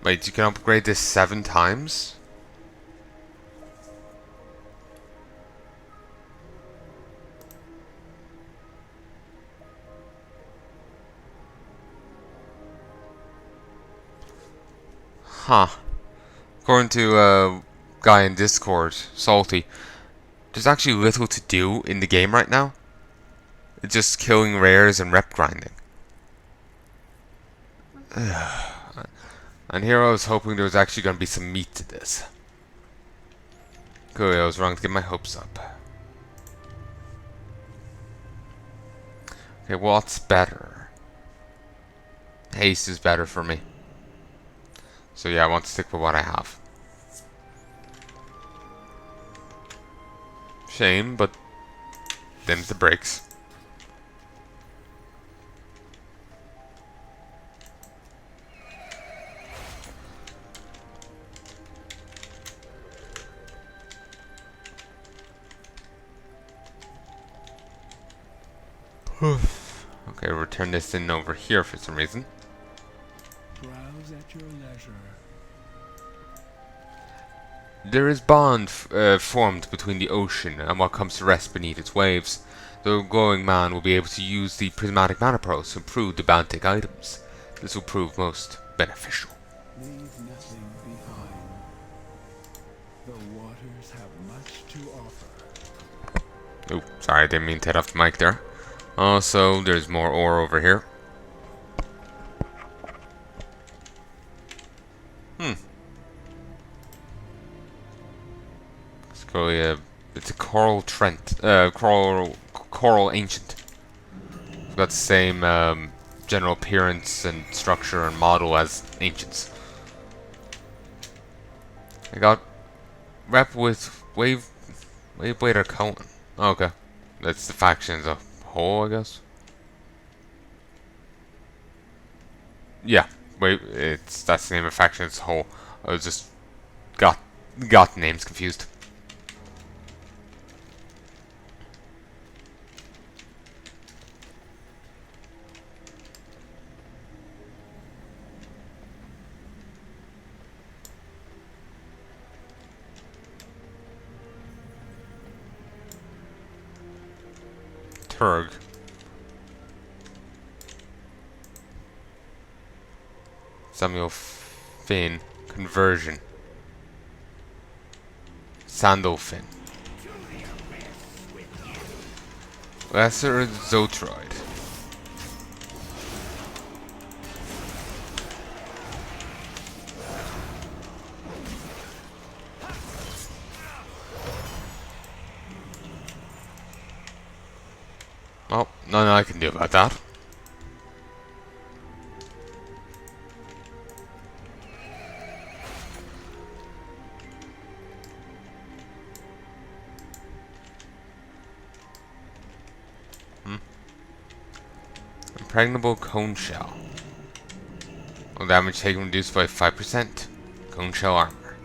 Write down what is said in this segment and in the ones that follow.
Wait, you can upgrade this 7 times? Huh. According to a guy in Discord, Salty, there's actually little to do in the game right now. It's just killing rares and rep grinding. And here I was hoping there was actually going to be some meat to this. Clearly I was wrong to get my hopes up. Okay, what's better? Haste is better for me. So yeah, I want to stick with what I have. Shame, but them's the breaks. Okay, we'll turn this in over here for some reason. Browse at your leisure. There is bond formed between the ocean and what comes to rest beneath its waves. The glowing man will be able to use the prismatic mana pearls to improve the Bantic items. This will prove most beneficial. Leave nothing behind. The waters have much to offer. Oh, sorry, I didn't mean to hit off the mic there. Also, there's more ore over here. It's clearly it's a coral Trent, coral ancient. It's got the same general appearance and structure and model as ancients. I got rep with wave Blader Cohen. Okay, that's the faction as a whole, I guess. Yeah, that's the name of faction as a whole. I was just got the names confused. Turg. Samuel Finn. Conversion. Sandalfin. Lesser Zotroid. Oh, nothing I can do about that. Impregnable cone shell. All damage taken reduced by 5%. Cone shell armor.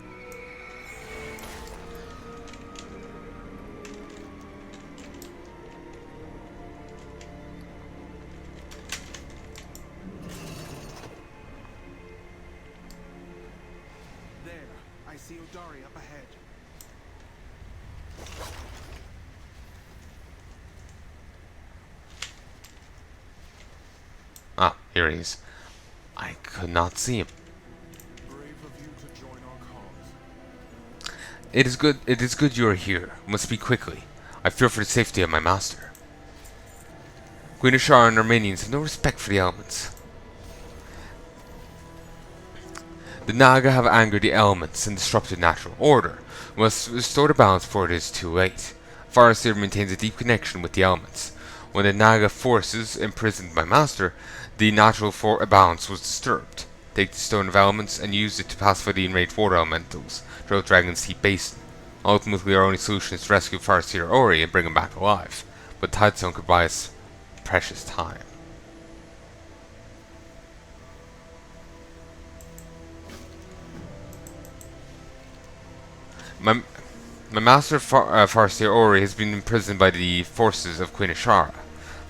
There, I see Odari up ahead. Ah, here he is. I could not see him. Brave of you to join our cause. It is good you are here. Must speak quickly. I fear for the safety of my master. Queen Ashara and her minions have no respect for the elements. The Naga have angered the elements and disrupted natural order. We must restore the balance before it is too late. Farseer maintains a deep connection with the elements. When the Naga forces imprisoned my master, the natural balance was disturbed. Take the Stone of Elements and use it to pacify the enraged water elementals throughout Dragon's Deep Basin. Ultimately, our only solution is to rescue Farseer Ori and bring him back alive. But Tidestone could buy us precious time. My master Farseer Ori has been imprisoned by the forces of Queen Ashara.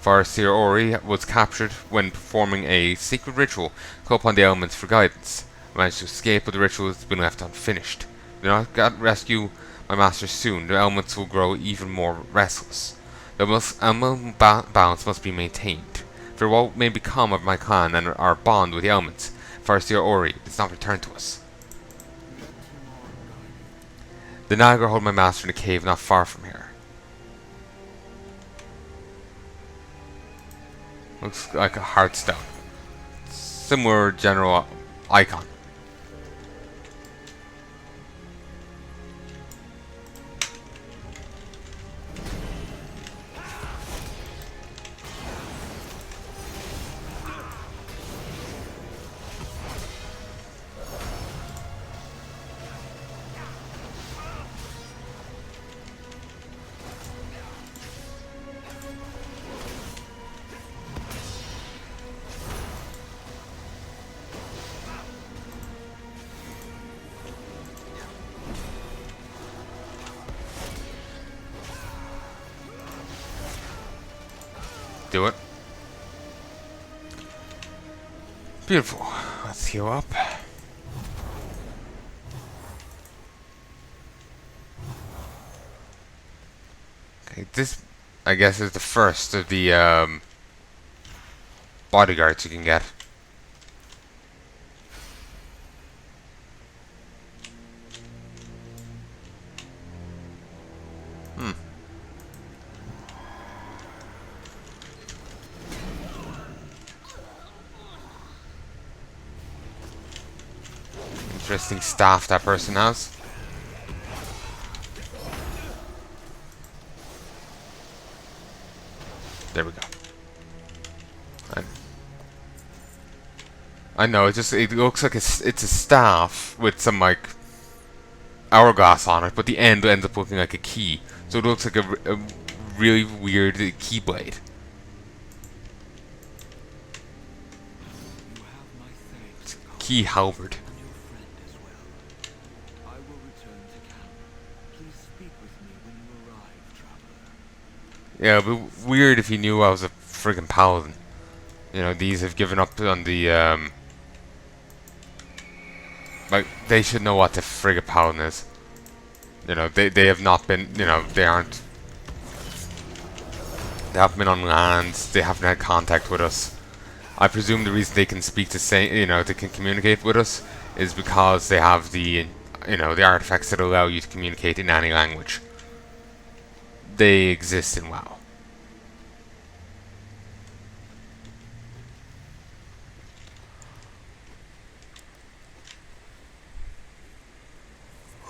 Farseer Ori was captured when performing a sacred ritual to call upon the elements for guidance. I managed to escape, but the ritual has been left unfinished. If I do not rescue my master soon, the elements will grow even more restless. The balance must be maintained. For what may become of my clan and our bond with the elements, if Farseer Ori does not return to us. The Naga hold my master in a cave not far from here. Looks like a heartstone. Similar general icon. Do it. Beautiful. Let's heal up. Okay, this, I guess, is the first of the bodyguards you can get. Interesting staff that person has. There we go. I know, it looks like it's a staff with some like hourglass on it, but the end ends up looking like a key. So it looks like a really weird keyblade. It's a key halberd. Yeah, it'd be weird if he knew I was a friggin' paladin. You know, these have given up on the, like, they should know what the friggin' paladin is. You know, they have not been, you know, they haven't been on land, they haven't had contact with us. I presume the reason they can speak you know, they can communicate with us is because they have the, you know, the artifacts that allow you to communicate in any language. They exist in WoW.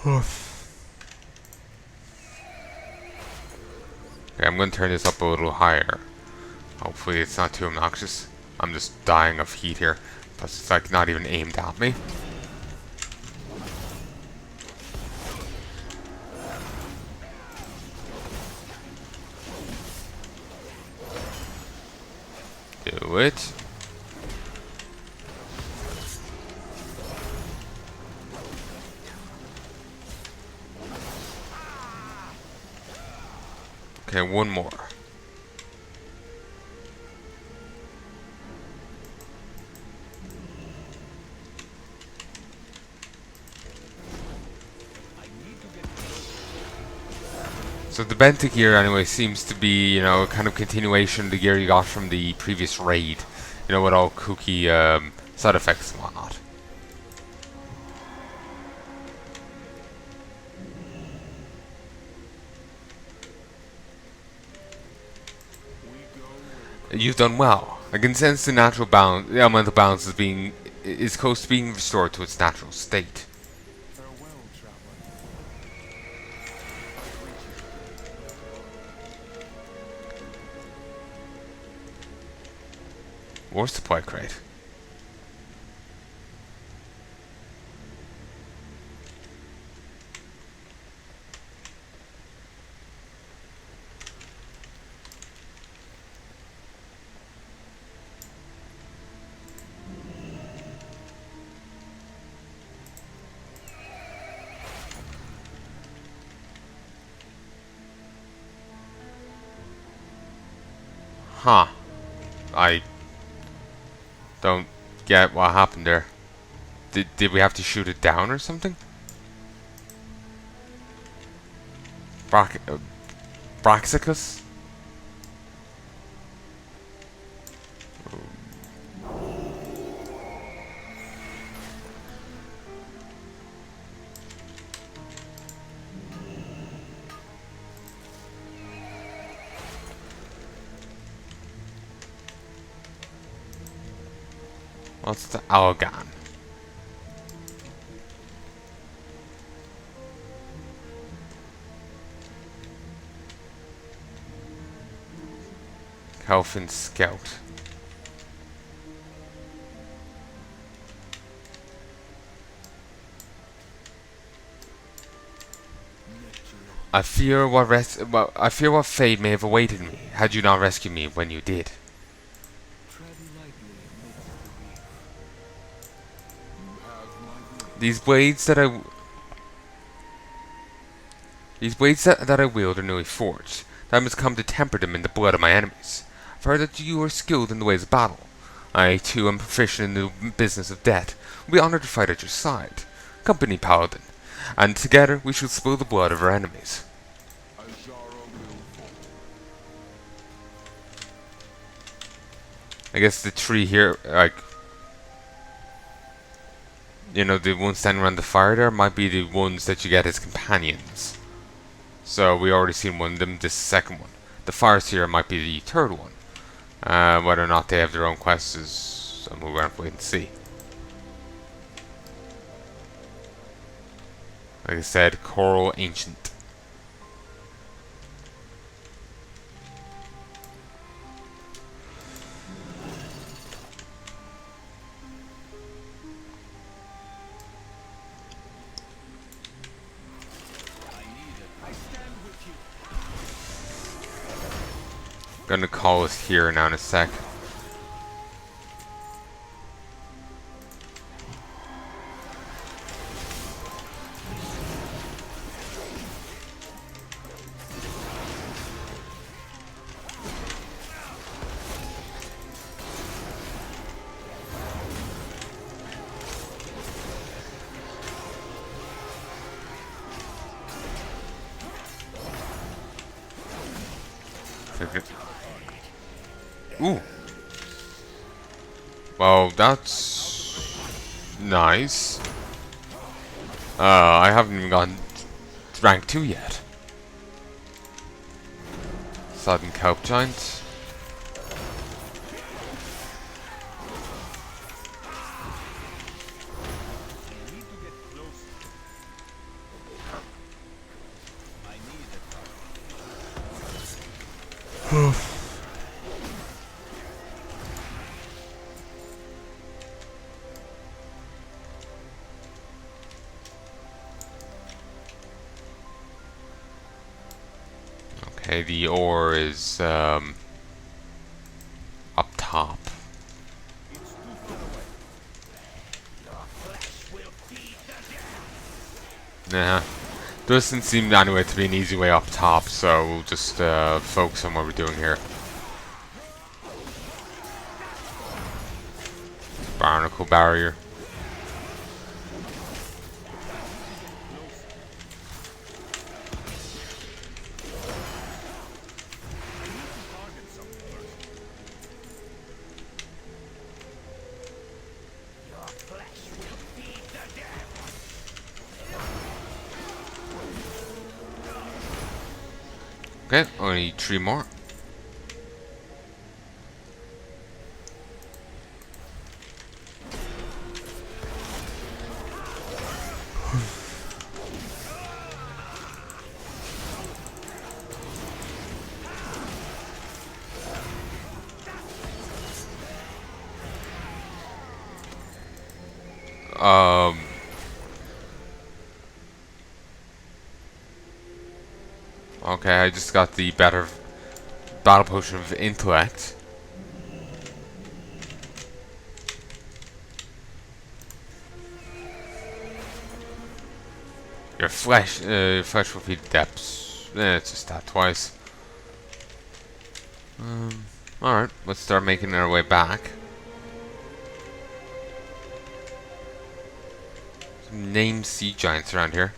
Okay, I'm going to turn this up a little higher. Hopefully it's not too obnoxious. I'm just dying of heat here. Plus it's like not even aimed at me. Do it. Okay, one more. So the benta gear anyway seems to be, you know, a kind of continuation of the gear you got from the previous raid. You know, with all kooky side effects and whatnot. You've done well. I can sense the natural balance, the elemental balance is close to being restored to its natural state. Farewell, traveler. War supply crate. Huh. I don't get what happened there. Did we have to shoot it down or something? Braxicus? What's the Algan? Kelfin Scout. I fear what fate may have awaited me had you not rescued me when you did. These blades that I wield are newly forged. I must come to temper them in the blood of my enemies. I've heard that you are skilled in the ways of battle. I, too, am proficient in the business of death. Will be honored to fight at your side. Company Paladin, and together we shall spill the blood of our enemies. I guess the tree here, like, you know, the ones standing around the fire there might be the ones that you get as companions. So we already seen one of them, this second one. The fire seer might be the third one. Whether or not they have their own quests is something we're going to wait and see. Like I said, Coral Ancient. Gonna call us here now in a sec. Ooh. Well, that's nice. I haven't even gotten rank 2 yet. Sudden Kelp Giant. Okay, the ore is up top. Nah, doesn't seem anyway to be an easy way up top, so we'll just focus on what we're doing here. Barnacle barrier. Okay, only 3 more. Okay, I just got the battle potion of intellect. Your flesh will feed depths. It's just that twice. Alright, let's start making our way back. Named sea giants around here.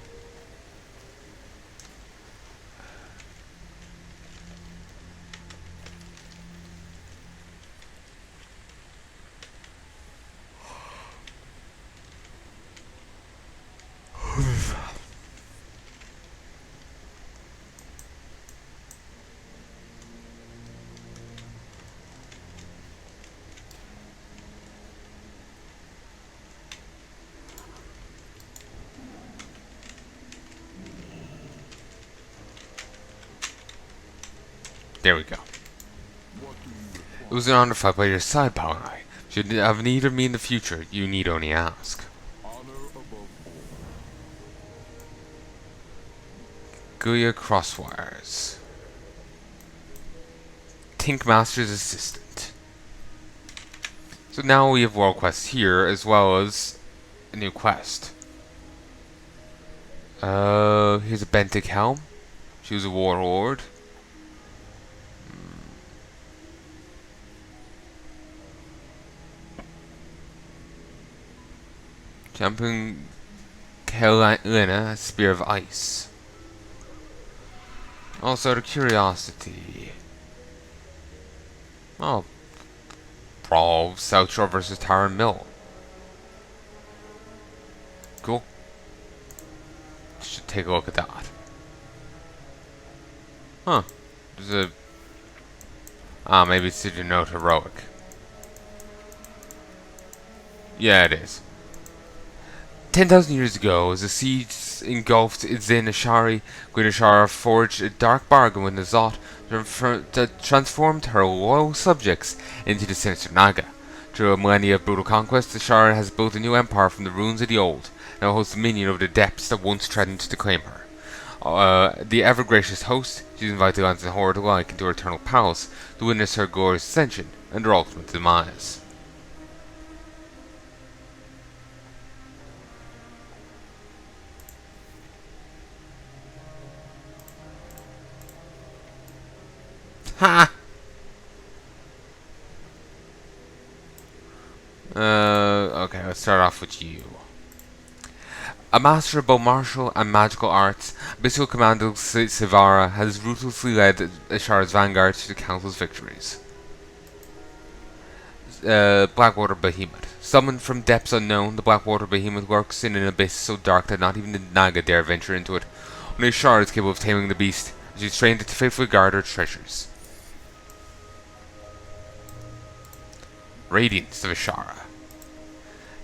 There we go. It was an honor to fight by your side, Palanai. Should you have need of me in the future, you need only ask. Honor above all. Guya Crosswires. Tink Master's assistant. So now we have world quests here, as well as a new quest. Here's a Bentic Helm. She was a warlord. Jumping Helena, Spear of Ice. Also, out of curiosity. Oh. Brawl, South Shore versus Tower Mill. Cool. Should take a look at that. Huh. There's a... Ah, maybe it's to denote heroic. Yeah, it is. 10,000 years ago, as the siege engulfed Idzin Ashari, Queen Ashara forged a dark bargain with Azeroth that transformed her loyal subjects into the sinister Naga. Through a millennia of brutal conquest, Ashara has built a new empire from the ruins of the old, now hosts dominion over the depths that once threatened to claim her. The ever-gracious host, she's invited lands and horde alike into her eternal palace to witness her glorious ascension and her ultimate demise. Ha! Okay, let's start off with you. A master of both martial and magical arts, Abyssal Commander Sivara has ruthlessly led Ashara's vanguard to the Council's victories. Blackwater Behemoth. Summoned from depths unknown, the Blackwater Behemoth lurks in an abyss so dark that not even the Naga dare venture into it. Only Ashara is capable of taming the beast, and she's trained it to faithfully guard her treasures. Radiance of Ashara.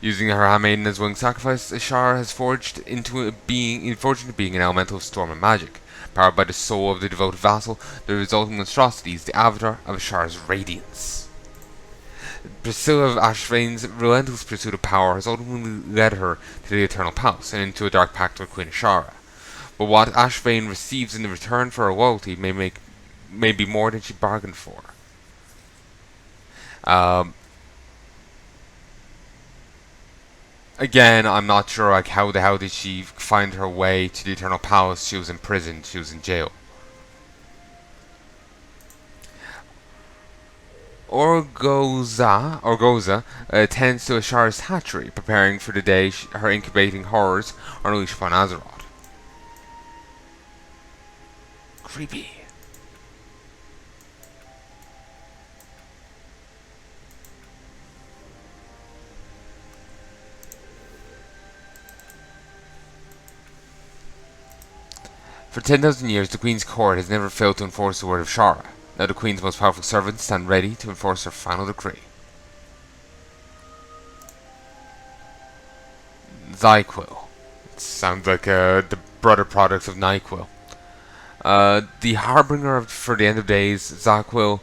Using her handmaiden as willing sacrifice, Ashara has forged into being an elemental of storm and magic. Powered by the soul of the devoted vassal, the resulting monstrosity is the avatar of Ashara's radiance. Priscilla of Ashvane's relentless pursuit of power has ultimately led her to the Eternal Palace and into a dark pact with Queen Ashara. But what Ashvane receives in return for her loyalty may be more than she bargained for. Again, I'm not sure like how the hell did she find her way to the Eternal Palace. She was in prison, she was in jail. Orgoza tends to Ashara's hatchery, preparing for the day her incubating horrors are unleashed upon Azeroth. Creepy. For 10,000 years, the Queen's court has never failed to enforce the word of Shara. Now the Queen's most powerful servants stand ready to enforce her final decree. Zyquil. It sounds like the brother product of Nyquil. The harbinger for the end of days, Zyquil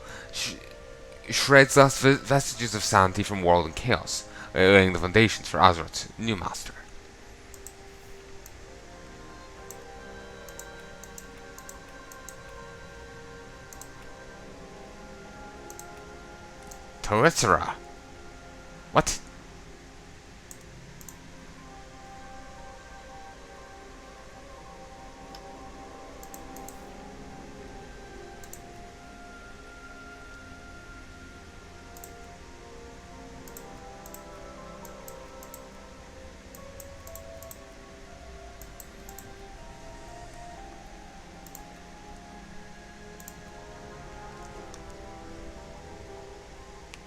shreds last vestiges of sanity from world and chaos, laying the foundations for Azeroth's new master. Toetsera. What?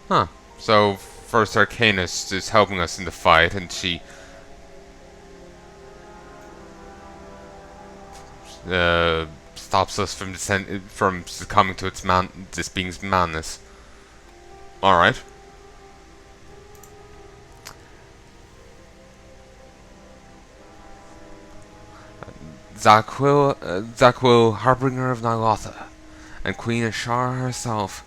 Huh. So, First Arcanist is helping us in the fight, and she stops us from succumbing to this being's madness. Alright. Zaquil, Harbinger of Ny'alotha, and Queen Ashara herself.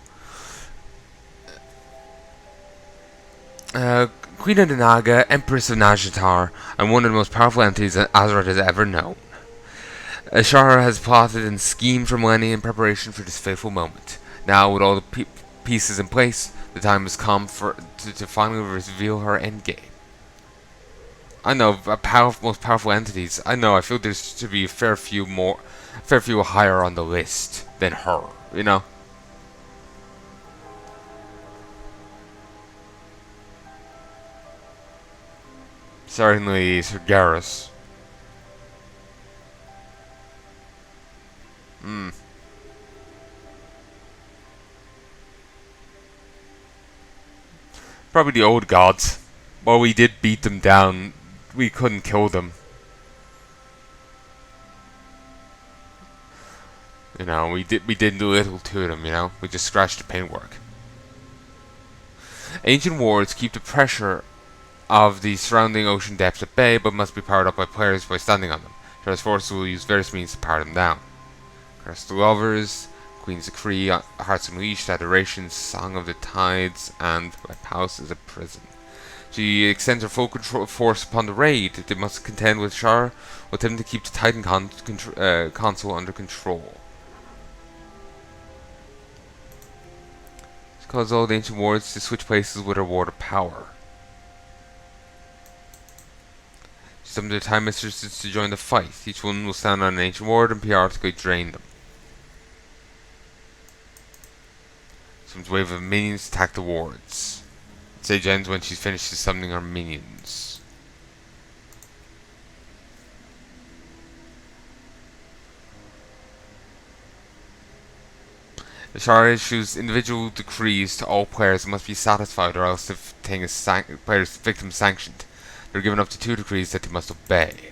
Queen of the Naga, Empress of Nazjatar, and one of the most powerful entities that Azeroth has ever known. Ashara has plotted and schemed for millennia in preparation for this fateful moment. Now, with all the pieces in place, the time has come to finally reveal her endgame. I know, most powerful entities. I know. I feel there should be a fair few higher on the list than her. You know. Certainly, Sir Garrus. Probably the old gods. While we did beat them down, we couldn't kill them. You know, we did little to them, you know? We just scratched the paintwork. Ancient wards keep the pressure of the surrounding ocean depths at bay, but must be powered up by players by standing on them. Terra's forces will use various means to power them down. Curse the Lovers, Queen's Decree, Hearts Unleashed, Adoration, Song of the Tides, and My Palace is a Prison. She extends her full force upon the raid. They must contend with Shar, with him to keep the Titan console under control. She calls all the ancient wards to switch places with her ward of power. She summoned the Time Mistresses to join the fight. Each one will stand on an ancient ward and periodically drain them. Summons a wave of minions to attack the wards. Sage ends when she's finished summoning her minions. The Shard issues individual decrees to all players that must be satisfied, or else the thing is player's victim sanctioned. They're given up to 2 decrees that they must obey.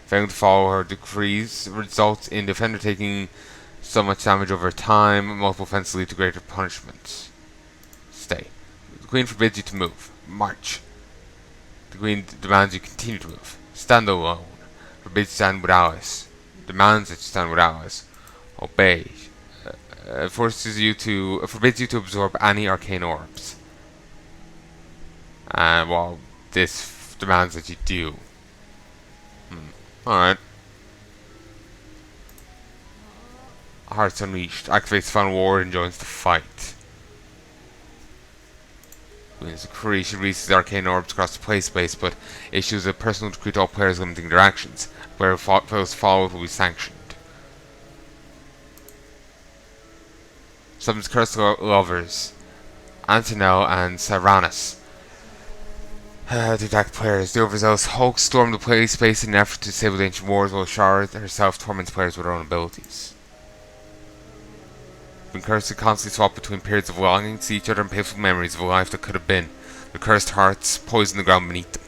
Failing to follow her decrees results in the offender taking so much damage over time. Multiple offenses lead to greater punishment. Stay. The Queen forbids you to move. March. The Queen demands you continue to move. Stand alone. Forbids you to stand with allies. Demands that you stand with allies. Obey. Forbids you to absorb any arcane orbs. Well, this demands that you do. Alright. Hearts Unleashed. Activates the final ward and joins the fight. Queen's Decree. She releases the arcane orbs across the play space, but issues a personal decree to all players limiting their actions. Where players follow will be sanctioned. Summons Cursed Lovers, Antonel and Cyranus. To attack players. The overzealous Hulk storm the play space in an effort to disable the ancient wars, while Shard herself torments players with her own abilities. When cursed constantly swap between periods of longing, see each other and painful memories of a life that could have been. The cursed hearts poison the ground beneath them.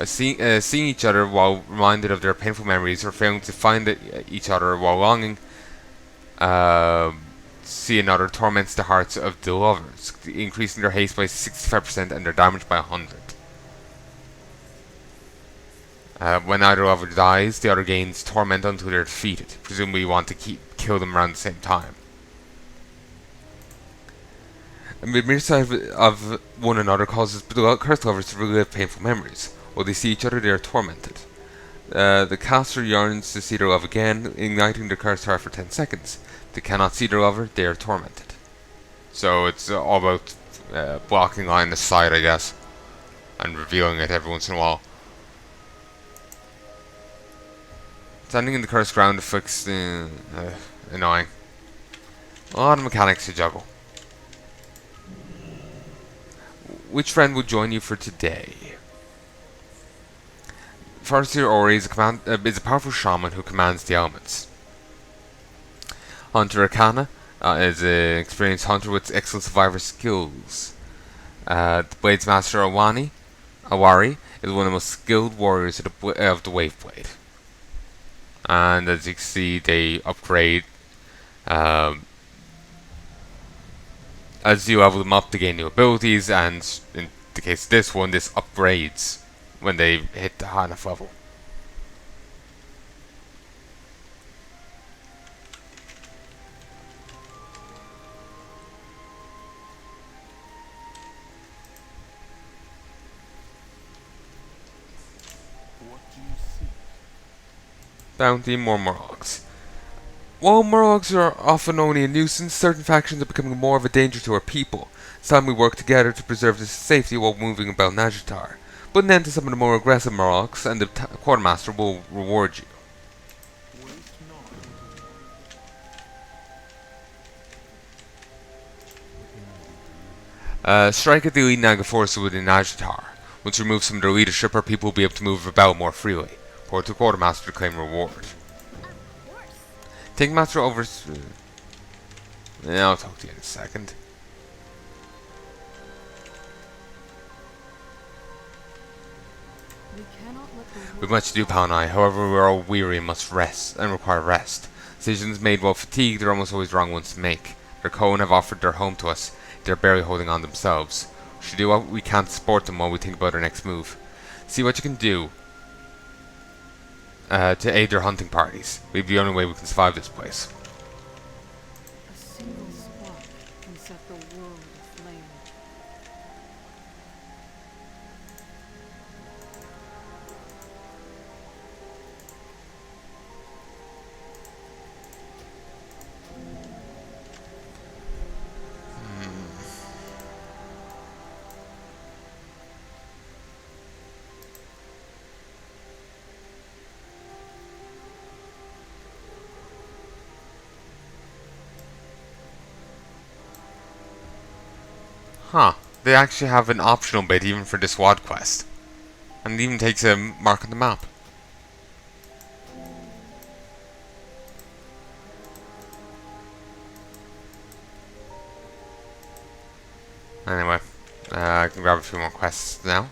Seeing each other while reminded of their painful memories, or failing to find each other while longing, see another torments the hearts of the lovers, increasing their haste by 65% and their damage by 100. When either lover dies, the other gains torment until they're defeated. Presumably you want to kill them around the same time. And the mere sight of one another causes the cursed lovers to relive painful memories. While they see each other, they are tormented. The caster yearns to see their love again, igniting the cursed heart for 10 seconds. They cannot see their lover, they are tormented. So it's all about blocking line of sight, I guess, and revealing it every once in a while. Standing in the cursed ground afflicts annoying. A lot of mechanics to juggle. Which friend will join you for today? Farseer Ori is a powerful shaman who commands the elements. Hunter Akana is an experienced hunter with excellent survivor skills. The Blades Master Awari is one of the most skilled warriors of the Waveblade. And as you can see, they upgrade as you level them up to gain new abilities, and in the case of this one, this upgrades when they hit the high enough level. What do you seek? Bounty, more Murlocs. While Murlocs are often only a nuisance, certain factions are becoming more of a danger to our people. It's time we work together to preserve their safety while moving about Najatar. Put an end to some of the more aggressive Murlocs, and the Quartermaster will reward you. Waste not. Strike at the elite Naga forces within Najatar. Once you remove some of their leadership, our people will be able to move about more freely. Report to the Quartermaster to claim reward. Take Master over. Yeah, I'll talk to you in a second. We've much to do, Palnai. However, we're all weary and must rest and require rest. Decisions made while fatigued are almost always wrong ones to make. Their Cohen have offered their home to us. They're barely holding on themselves. We should do what we can to support them while we think about our next move. See what you can do to aid their hunting parties. We've the only way we can survive this place. A single spark can set the world aflame. Huh. They actually have an optional bit even for this WOD quest. And it even takes a mark on the map. Anyway, I can grab a few more quests now.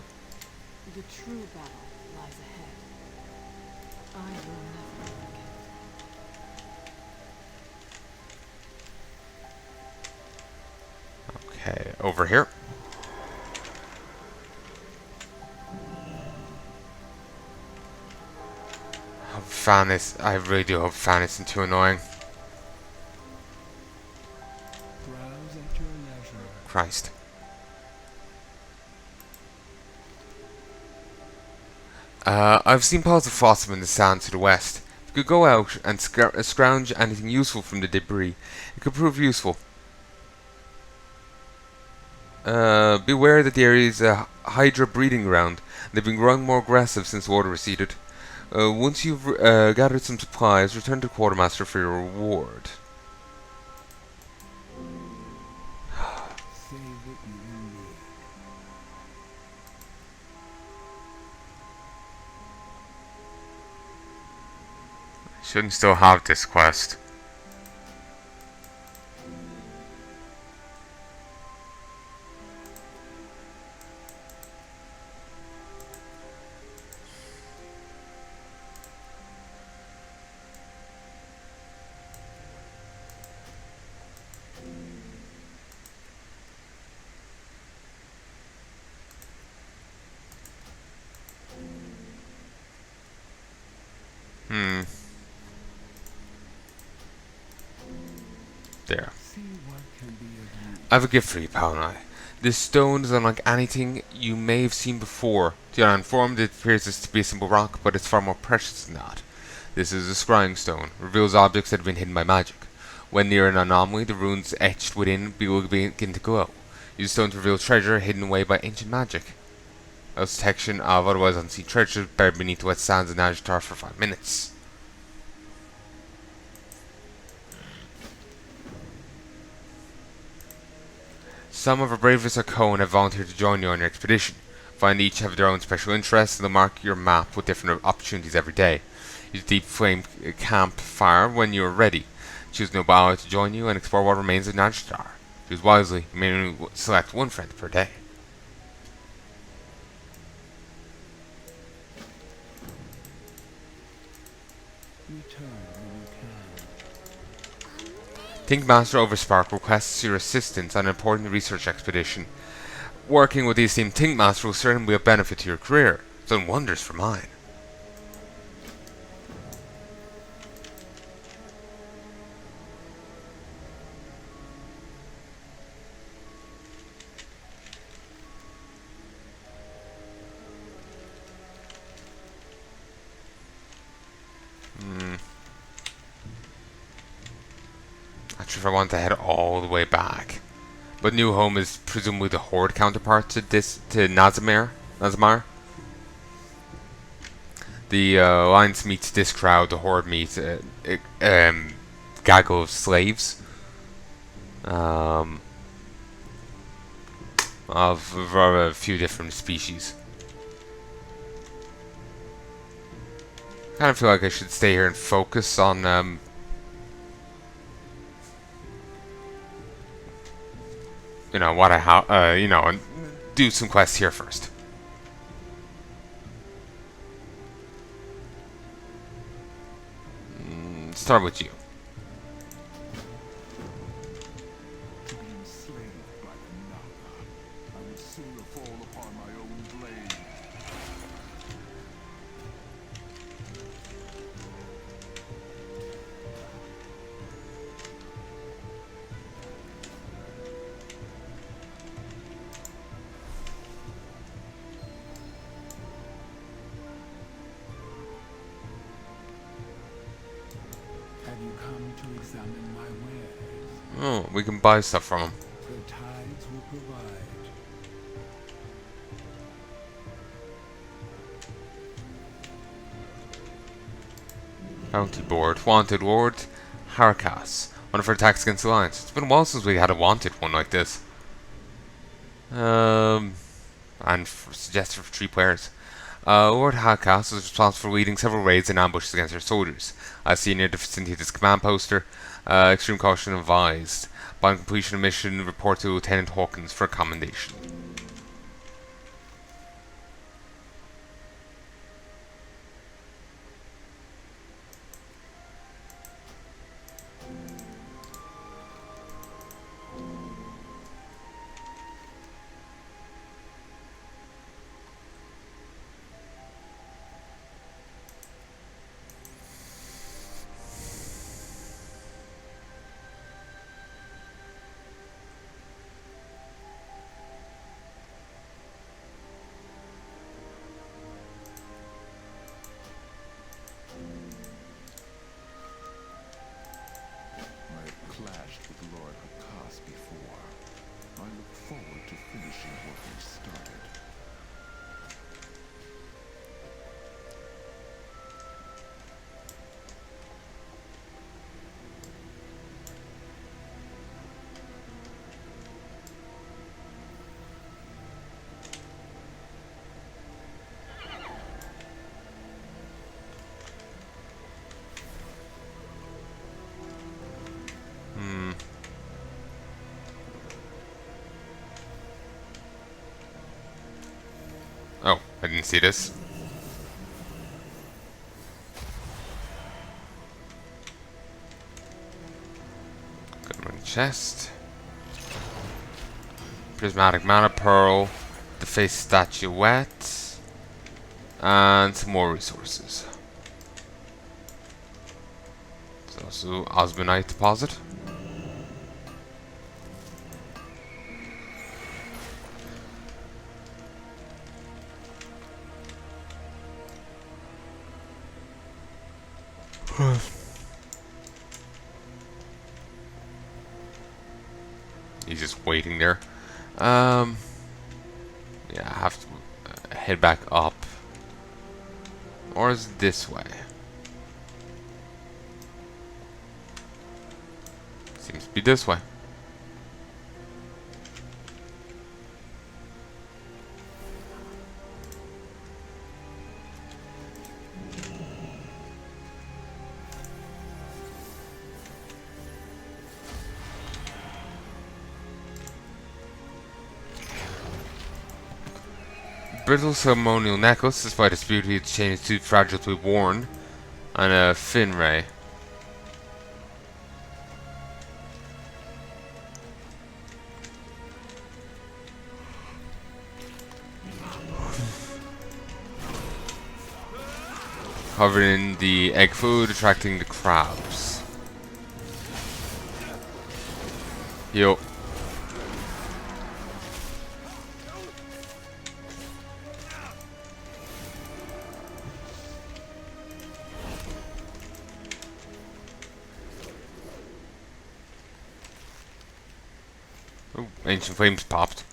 The true battle lies ahead. I will never forget. Okay, over here. I really do hope Fan isn't too annoying. Browse at your leisure. Christ. I've seen piles of phosphor in the sand to the west. If you could go out and scrounge anything useful from the debris, it could prove useful. Beware that the area is a Hydra breeding ground. They've been growing more aggressive since water receded. Once you've gathered some supplies, return to Quartermaster for your reward. Say what you need. Shouldn't still have this quest. There. See what can be of use. I have a gift for you, Palanai. This stone is unlike anything you may have seen before. To your uninformed, it appears to be a simple rock, but it's far more precious than that. This is a scrying stone. Reveals objects that have been hidden by magic. When near an anomaly, the runes etched within will begin to glow. Use stone to reveal treasure hidden away by ancient magic. Allows detection of otherwise unseen treasure buried beneath the wet sands of Najatar for 5 minutes. Some of our bravest Arcone have volunteered to join you on your expedition. Find each have their own special interests, and they'll mark your map with different opportunities every day. Use Deep Flame Campfire when you are ready. Choose no ally to join you and explore what remains of Naga. Choose wisely. You may only select one friend per day. Thinkmaster Overspark requests your assistance on an important research expedition. Working with the esteemed Thinkmaster will certainly be of benefit to your career. It's done wonders for mine. Not sure if I want to head all the way back. But New Home is presumably the Horde counterpart to Nazamar. The Alliance meets this crowd, the Horde meets gaggle of slaves. Of a few different species. Kind of feel like I should stay here and focus on you know what I have, you know, and do some quests here first. Start with you. To be enslaved by the Naga, I would sooner fall upon my own blade. Have you come to examine my wares? Oh, we can buy stuff from him. The tides will provide. Bounty board. Wanted Lord Harkas. One of our attacks against the Alliance. It's been a while since we had a wanted one like this. And suggested for 3 players. Lord Harkas was responsible for leading several raids and ambushes against our soldiers. As seen near the vicinity of this command poster, extreme caution advised. Upon completion of mission, report to Lieutenant Hawkins for commendation. I have clashed with Lord Hakas before. I look forward to finishing what we've started. Oh, I didn't see this. Good money chest. Prismatic mana pearl. The face statuette. And some more resources. There's also Osmanite deposit. He's just waiting there. Yeah, I have to head back up. Or is it this way? Seems to be this way. brittle ceremonial necklace. Despite its beauty, its chain is too fragile to be worn. And a fin ray. Covered in the egg food, attracting the crabs. Yo. Oh, ancient flames popped.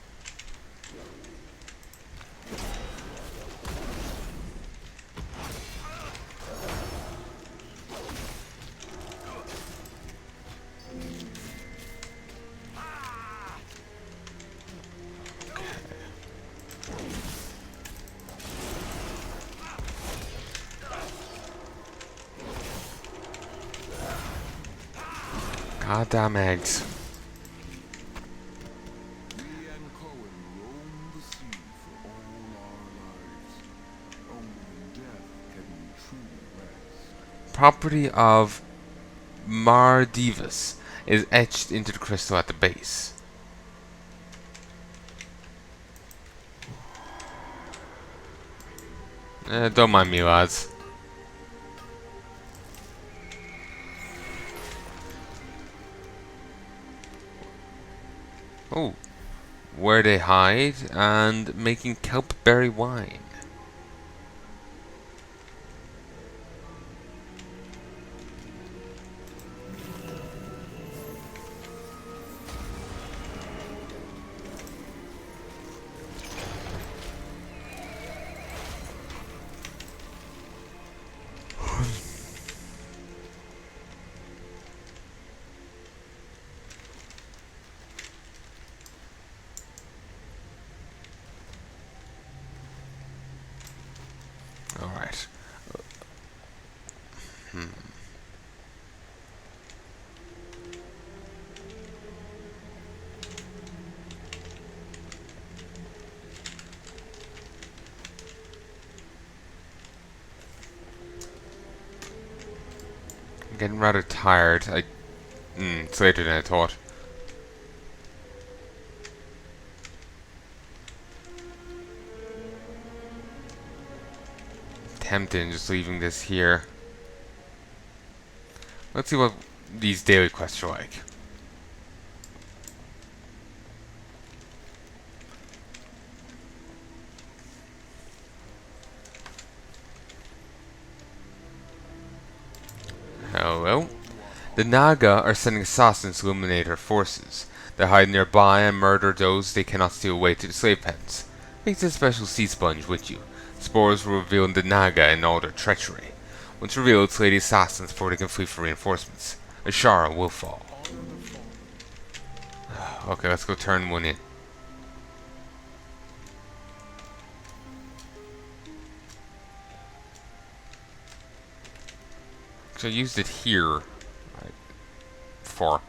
Goddamn eggs. Me and Cohen roam the sea for all our lives. Only in death can we truly rest. Property of Mardivus is etched into the crystal at the base. Don't mind me, lads. Oh, where they hide and making kelp berry wine. Alright. I'm getting rather tired. It's later than I thought. Tempting just leaving this here. Let's see what these daily quests are like. Hello. The Naga are sending assassins to eliminate our forces. They hide nearby and murder those they cannot steal away to the slave pens. Take this special sea sponge with you. Spores will reveal the Naga in all their treachery. Once revealed, slay the assassins before they can flee for reinforcements. Ashara will fall. Okay, let's go turn one in. So I used it here before.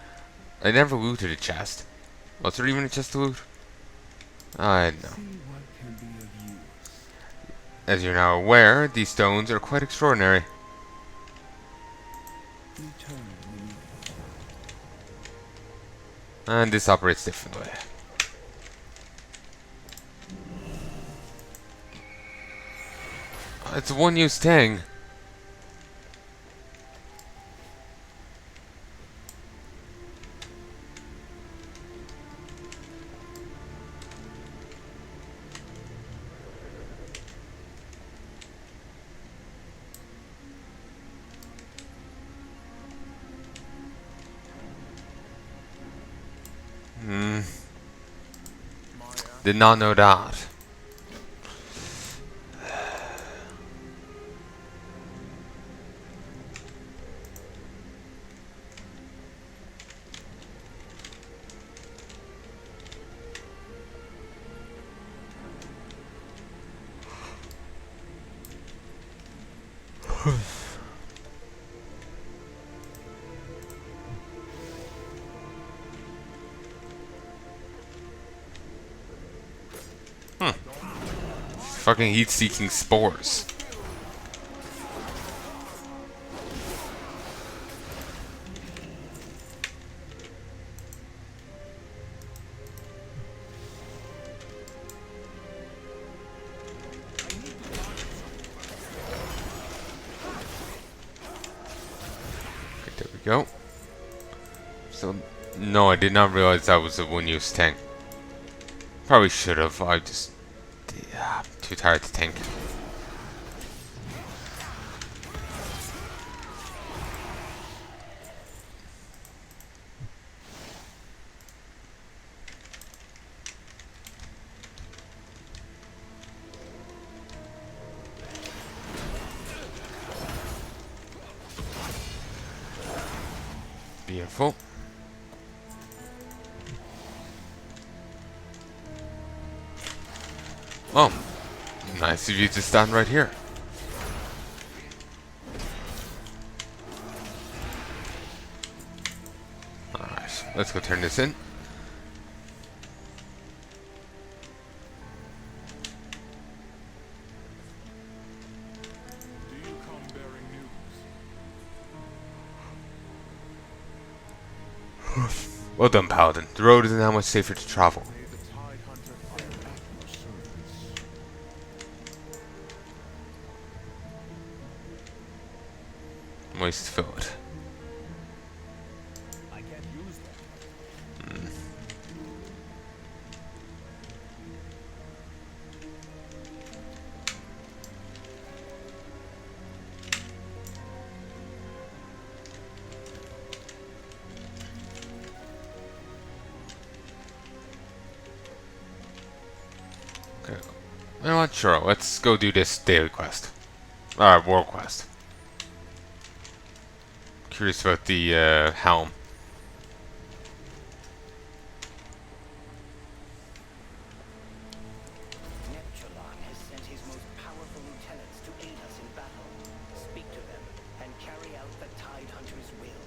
I never looted a chest. Was there even a chest to loot? I don't know. See what can be of use. As you're now aware, these stones are quite extraordinary. Return when you And this operates differently. It's a one-use thing. Did not know that. Fucking heat-seeking spores. Okay, there we go. So, no, I did not realize that was a one-use thing. Probably should have. I just... yeah, too tired to think. Beautiful. Oh, nice of you to stand right here. Alright, let's go turn this in. Do you come bearing news? Well done, Paladin. The road is now much safer to travel. May the Tide Hunter fire at your service. Moist food. I can't use them. Okay. You know what? Sure, let's go do this daily quest. World quest. Curious about the helm. Neptulon has sent his most powerful lieutenants to aid us in battle. Speak to them and carry out the Tide Hunter's will.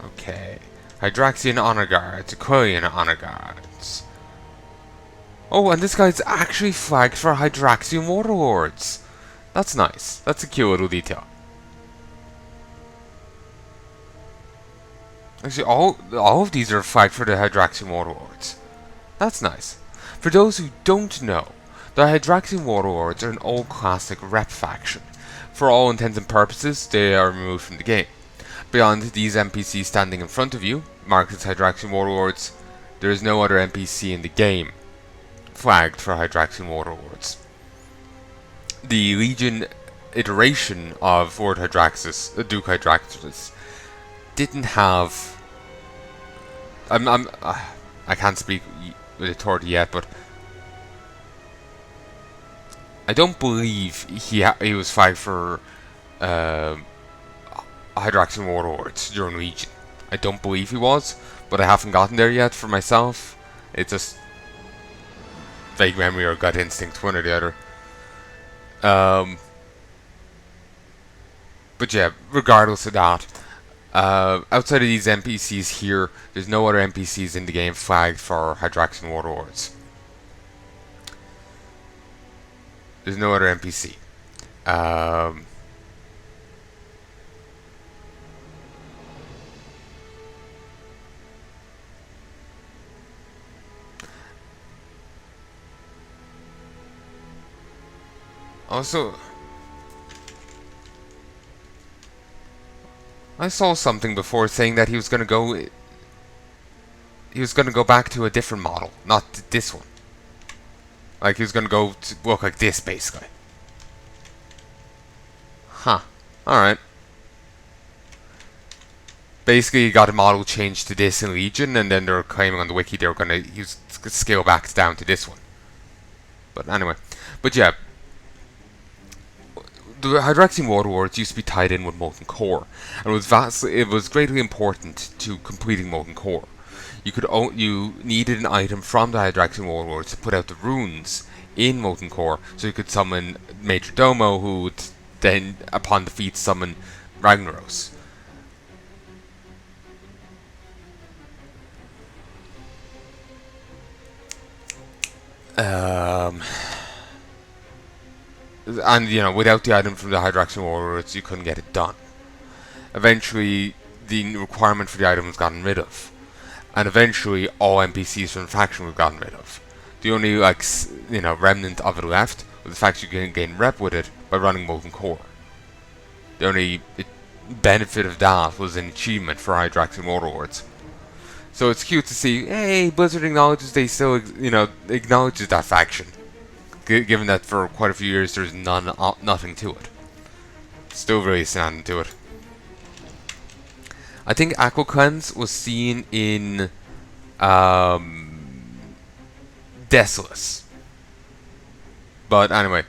Okay. Hydraxian honor guards, Aquilian honor guards. Oh, and this guy's actually flagged for Hydraxian warlords. That's nice. That's a cute little detail. Actually, all of these are flagged for the Hydraxian warlords. That's nice. For those who don't know, the Hydraxian warlords are an old classic rep faction. For all intents and purposes, they are removed from the game. Beyond these NPCs standing in front of you, marked as Hydraxian warlords, there is no other NPC in the game flagged for Hydraxian warlords. The Legion iteration of Lord Hydraxus, Duke Hydraxus, didn't have. I can't speak with authority yet, but I don't believe he was flagged for Hydraxian warlords during Legion. I don't believe he was, but I haven't gotten there yet for myself. It's just vague memory or gut instinct, one or the other. But yeah, regardless of that, outside of these NPCs here, there's no other NPCs in the game flagged for Hydraxian warlords. There's no other NPC. Also, I saw something before saying that he was gonna go back to a different model, not this one. Like he was gonna go to look like this, basically. Huh. Alright. Basically, he got a model changed to this in Legion, and then they're claiming on the wiki they were gonna scale back down to this one. But anyway. But yeah. The Hydraxian warlords used to be tied in with Molten Core, and it was greatly important to completing Molten Core. You needed an item from the Hydraxian warlords to put out the runes in Molten Core, so you could summon Major Domo, who would then, upon defeat, summon Ragnaros. And without the item from the Hydraxian warlords, you couldn't get it done. Eventually, the requirement for the item was gotten rid of, and eventually all NPCs from the faction were gotten rid of. The only remnant of it left was the fact you can gain rep with it by running Molten Core. The only benefit of that was an achievement for Hydraxian warlords. So it's cute to see, hey, Blizzard acknowledges they still, acknowledges that faction, given that for quite a few years there's nothing to it. Still really standing to it. I think Aqua Cleanse was seen in Desolus. But anyway.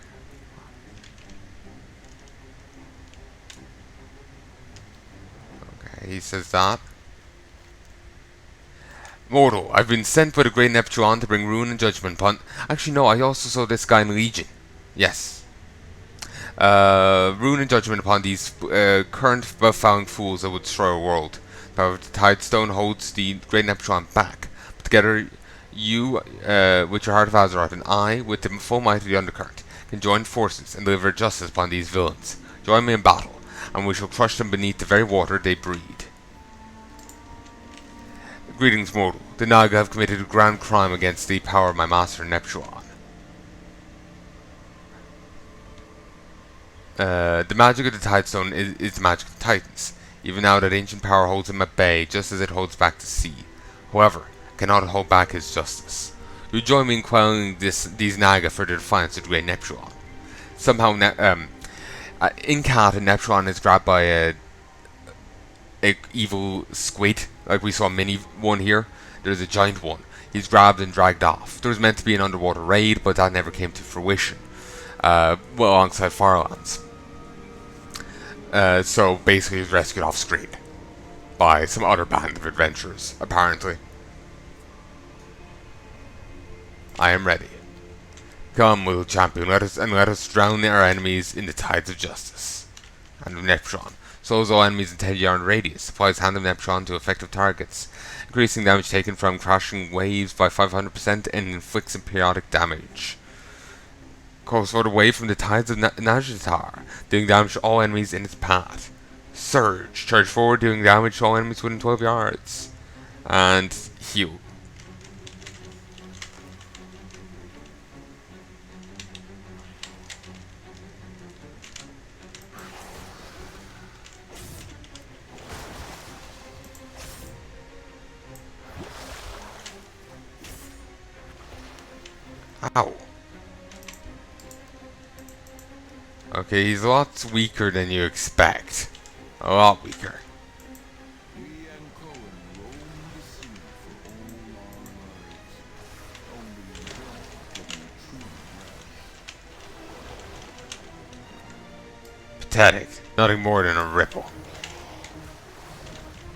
Okay, he says that. Mortal, I've been sent by the Great Neptune to bring ruin and judgment upon... Actually, no, I also saw this guy in Legion. Yes. Ruin and judgment upon these current found fools that would destroy a world. However, the Tidestone holds the Great Neptune back. But together, you, with your Heart of Azeroth, and I, with the full might of the Undercurrent, can join forces and deliver justice upon these villains. Join me in battle, and we shall crush them beneath the very water they breed. Greetings, mortal. The Naga have committed a grand crime against the power of my master, Neptune. The magic of the Tidestone is the magic of the Titans. Even now that ancient power holds him at bay, just as it holds back the sea. However, it cannot hold back his justice. You join me in quelling these Naga for the defiance of the great Neptune. Somehow, in Cat, Neptune is grabbed by a evil squid, like we saw a mini one here. There's a giant one. He's grabbed and dragged off. There was meant to be an underwater raid, but that never came to fruition. Alongside Firelands. So basically, he was rescued off screen by some other band of adventurers, apparently. I am ready. Come, little champion, let us drown our enemies in the tides of justice and of Neptune. Slows all enemies in 10-yard radius. Applies Hand of Neptune to effective targets, increasing damage taken from crashing waves by 500% and inflicts periodic damage. Calls forward away from the tides of Najatar, doing damage to all enemies in its path. Surge. Charge forward, doing damage to all enemies within 12 yards. And heal. Ow. Okay, he's a lot weaker than you expect. A lot weaker. Pathetic. Nothing more than a ripple.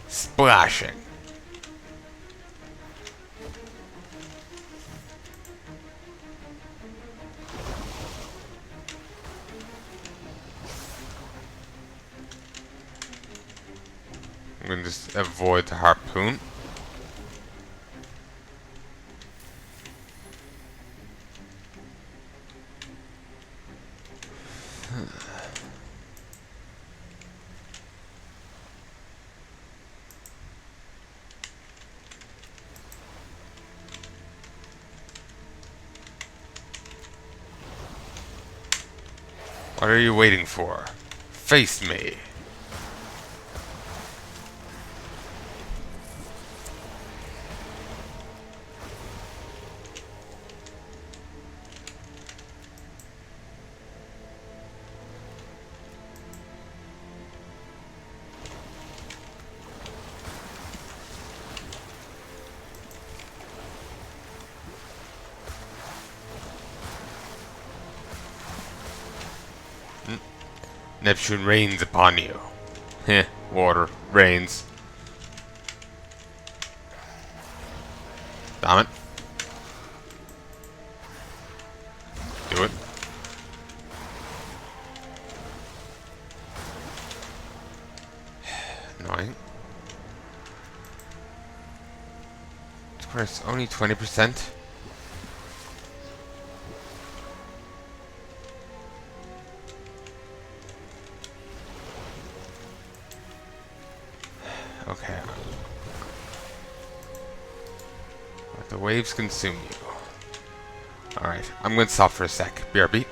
Splashing. I'm going to just avoid the harpoon. What are you waiting for? Face me. Neptune rains upon you. Heh, water, rains. Damn it. Do it. Annoying. Of course, only 20%. Okay. Let the waves consume you. Alright, I'm going to stop for a sec. BRB.